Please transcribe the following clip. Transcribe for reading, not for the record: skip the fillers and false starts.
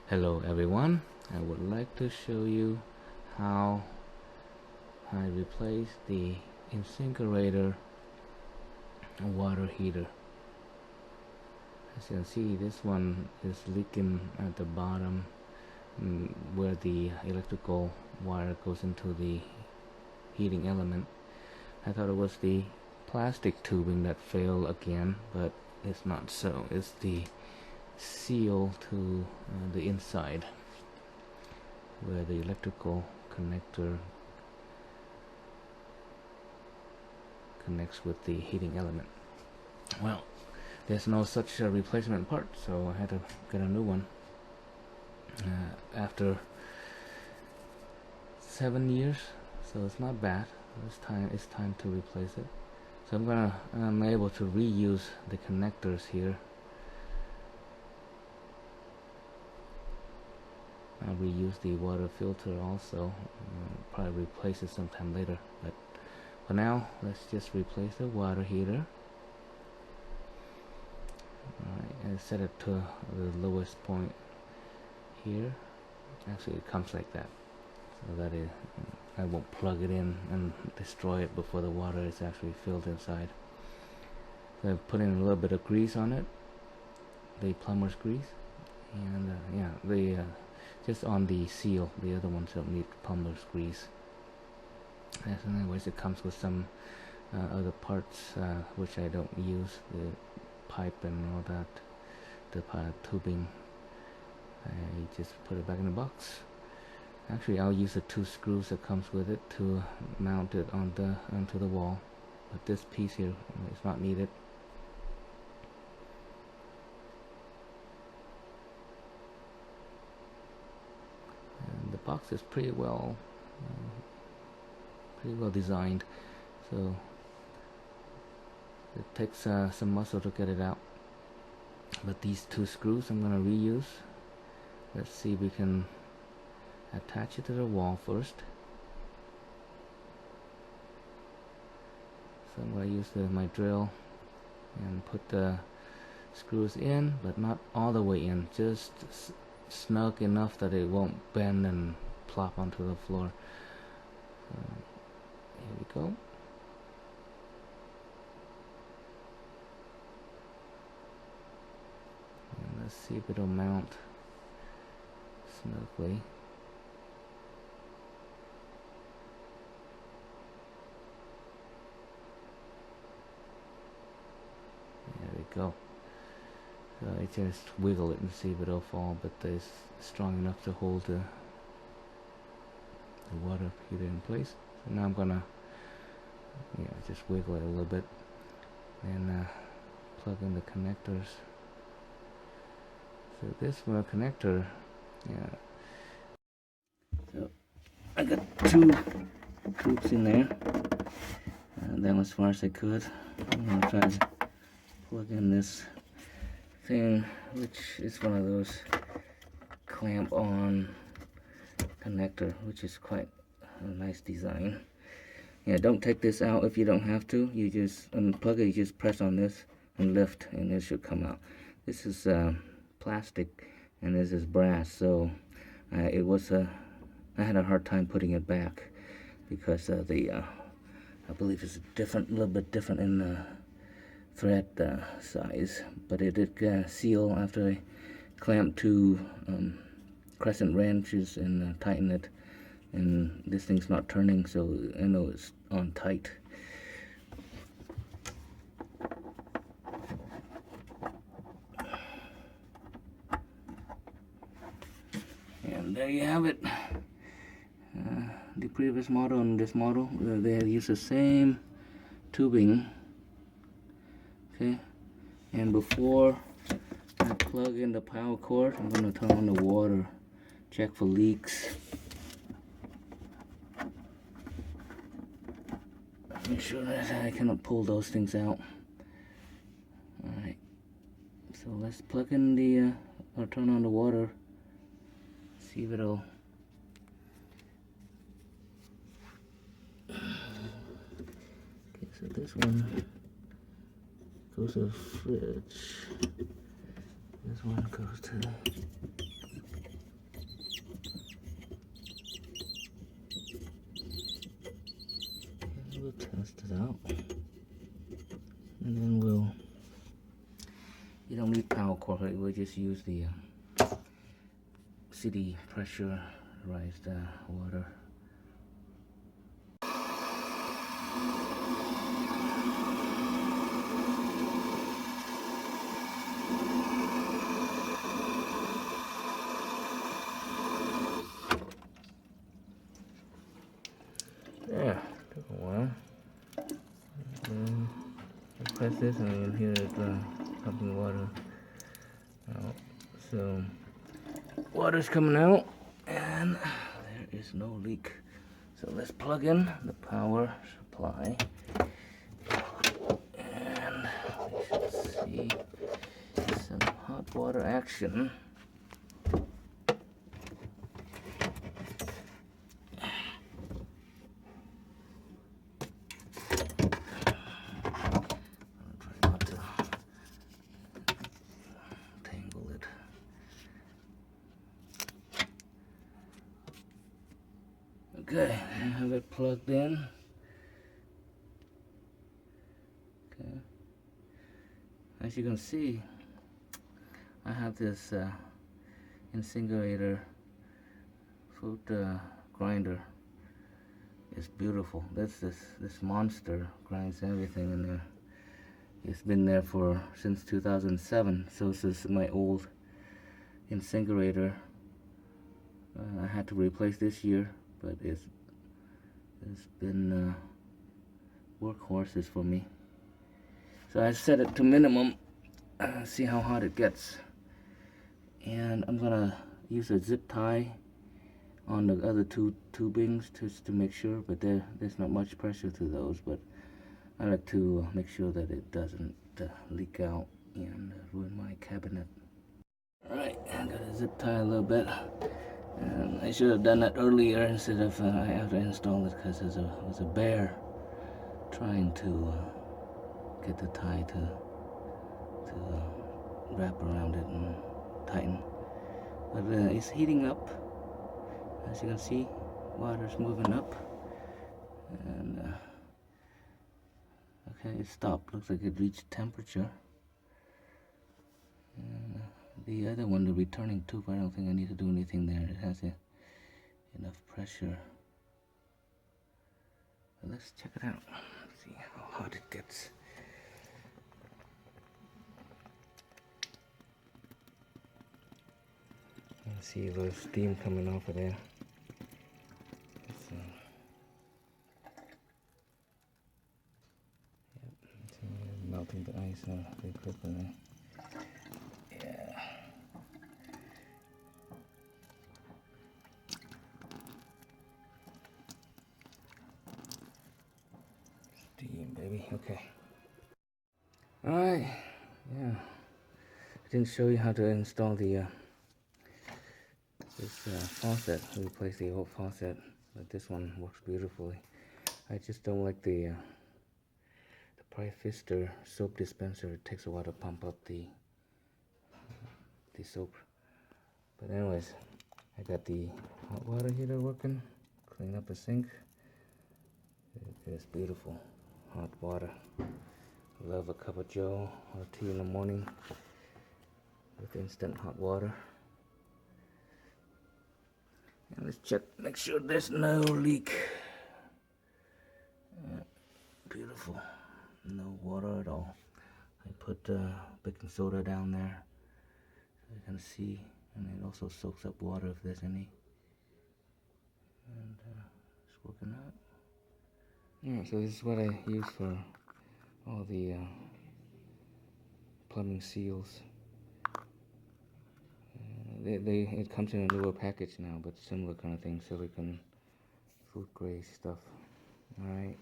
Hello everyone, I would like to show you how I replace the Insinkerator water heater. As you can see, this one is leaking at the bottom where the electrical wire goes into the heating element. I thought it was the plastic tubing that failed again, but it's not so. It's the seal to the inside where the electrical connector connects with the heating element. Well, there's no such replacement part, so I had to get a new one. After 7 years, so it's not bad. It's time to replace it. So I'm able to reuse the connectors here. I'll reuse the water filter also. Probably replace it sometime later, but for now, let's just replace the water heater. Alright, and set it to the lowest point here. Actually, it comes like that, so that I won't plug it in and destroy it before the water is actually filled inside. So I've put in a little bit of grease on it, the plumber's grease, and just on the seal. The other ones don't need plumber's grease. As anyways, it comes with some other parts which I don't use, the pipe and all that, the tubing. I just put it back in the box. Actually, I'll use the 2 screws that comes with it to mount it onto the wall, but this piece here is not needed. And the box is pretty well designed, so it takes some muscle to get it out. But these 2 screws I'm going to reuse. Let's see if we can attach it to the wall first. So I'm going to use my drill and put the screws in, but not all the way in, just snug enough that it won't bend and plop onto the floor. Here we go. And let's see if it'll mount snugly. There we go. So I just wiggle it and see if it'll fall, but it's strong enough to hold the water heater in place. So now I'm gonna just wiggle it a little bit and plug in the connectors. So this connector, so I got 2 tubes in there, and that was as far as I could. I'm gonna try to plug in this thing, which is one of those clamp on connector, which is quite a nice design. Don't take this out if you don't have to. You just unplug it, you just press on this and lift, and it should come out. This is plastic and this is brass, so I had a hard time putting it back because I believe it's a little bit different in the thread size, but it did seal after I clamped 2 crescent wrenches and tighten it, and this thing's not turning, so I know it's on tight. And there you have it. The previous model and this model, they have used the same tubing. Okay, and before I plug in the power cord, I'm going to turn on the water, check for leaks. Make sure that I cannot pull those things out. Alright, so let's plug in or turn on the water, see if it'll. Okay, so this one goes to the fridge. This one goes to this out. And then you don't need power cord, we'll just use the city pressurized water. Yeah, took a while. Press this and you'll hear it pumping water out. So water's coming out and there is no leak. So let's plug in the power supply and we should see some hot water action. Okay, I have it plugged in. Okay, as you can see, I have this Insinkerator food grinder. It's beautiful. This monster grinds everything in there. It's been there since 2007. So this is my old Insinkerator. I had to replace this year, but it's been workhorses for me. So I set it to minimum, see how hot it gets. And I'm gonna use a zip tie on the other two tubings just to make sure, but there's not much pressure to those, but I like to make sure that it doesn't leak out and ruin my cabinet. Alright, I gotta zip tie a little bit. And I should have done that earlier instead of I have to install it because there's a bear trying to get the tie to wrap around it and tighten. But it's heating up. As you can see, water's moving up. And okay, it stopped. Looks like it reached temperature. And the other one, the returning tube, I don't think I need to do anything there. It has enough pressure. But let's check it out. See how hot it gets. You can see the steam coming off of there. It's, melting the ice pretty quickly there. Yeah. Steam, baby. Okay. Alright. Yeah. I didn't show you how to install the this faucet. Replace the old faucet, but this one works beautifully. I just don't like the Fister soap dispenser. It takes a while to pump up the soap. But anyways, I got the hot water heater working. Clean up the sink. It's beautiful. Hot water. Love a cup of joe or tea in the morning with instant hot water. And let's check, make sure there's no leak. Yeah, beautiful. No water at all. I put baking soda down there so you can see, and it also soaks up water if there's any. And it's working out. Yeah, so this is what I use for all the plumbing seals. It comes in a newer package now, but similar kind of thing, silicone, food grade stuff. Alright.